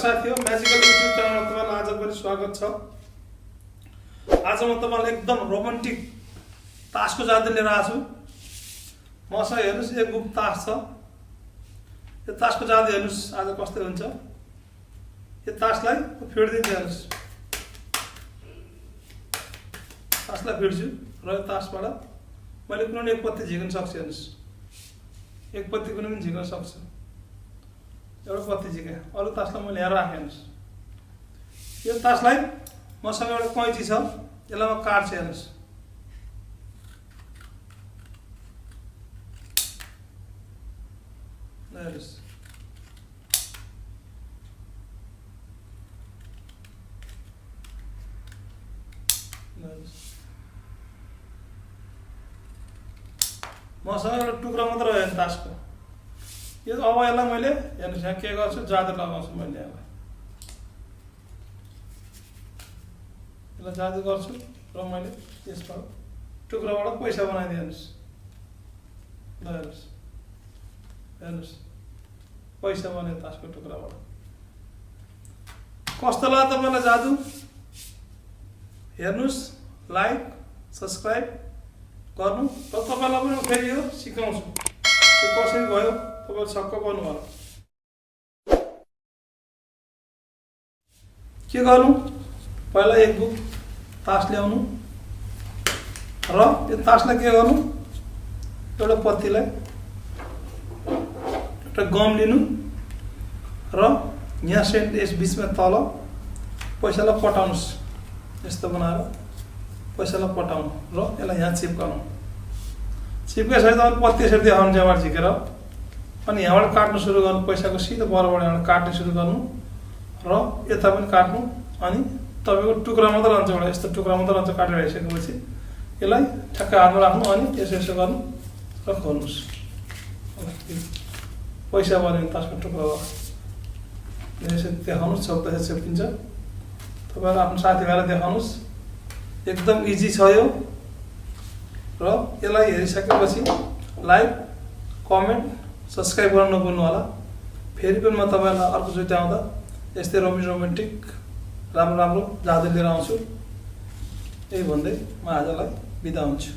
साथी हो magical YouTube च्यानलमा तपाईलाई आज पनि स्वागत छ। आज म तपाईलाई एकदम रोमान्टिक तासको जादु लिएर आएको छु। मसँग हेर्नुस् एक बुक तास छ। यो तासको जादु हेर्नुस् आज कस्तो हुन्छ। यो तासलाई फेड्दिन्छु हेर्नुस्। तासलाई फेड्छु र यो तासबाट मैले कुनै एक पत्ती झिक्न सक्छु हेर्नुस्। एक पत्ती कुनै पनि झिक्न सक्छु। एउटा पत्ती झिके अरू तासलाई मैले यहाँ राखेँ हेर्नुस्। यो तासलाई मसँग एउटा कैँची छ, यसलाई म काट्छु हेर्नुस्। हेर्नुस् मसँग एउटा टुक्रा मात्र रह्यो तासको। यो अब यसलाई मैले हेर्नुस् यहाँ के गर्छु, जादु लगाउँछु मैले यसलाई जादु गर्छु र मैले यसबाट टुक्राबाट पैसा बनाइदिए हेर्नुस्। ल हेर्नुस् हेर्नुस् पैसा बन्यो तासको टुक्राबाट। कस्तो लाग्यो तपाईँलाई जादु? हेर्नुस्, लाइक सब्सक्राइब गर्नु र तपाईँलाई पनि फेरि यो सिकाउँछु यो कसरी भयो। तपाईँ छक्क पर्नु होला। के गर्नु, पहिला एक बुक तास ल्याउनु र यो तासलाई के गर्नु, एउटा पत्तीलाई एउटा गम लिनु र यहाँ सेन्ट यस बिचमा तल पैसालाई पटाउनुस्। यस्तो बनाएर पैसालाई पटाउनु र यसलाई यहाँ चिप्काउनु। चिप्काइसकेपछि तपाईँले पत्ती यसरी देखाउनु जहाँ झिकेर अनि यहाँबाट काट्नु सुरु गर्नु। पैसाको सिधो बराबर यहाँबाट काट्नु सुरु गर्नु र यता पनि काट्नु। अनि तपाईँको टुक्रा मात्र रहन्छ, एउटा यस्तो टुक्रा मात्र रहन्छ। काटेर आइसकेपछि यसलाई ठ्याक्कै हातमा राख्नु अनि यसो यसो गर्नु र खोल्नुहोस्। पैसा बन्यो तासको टुक्राबाट यसरी देखाउनुहोस्। सब त्यसरी चेप्किन्छ। तपाईँहरू आफ्नो साथीभाइलाई देखाउनुहोस्। एकदम इजी छ यो। र यसलाई हेरिसकेपछि लाइक कमेन्ट सब्सक्राइब गर्न नभुल्नु होला। फेरि पनि म तपाईँलाई अर्कोचोटि आउँदा यस्तै रोमान्टिक राम्रो राम्रो जादु लिएर आउँछु। यही भन्दै म आजलाई बिदा हुन्छु।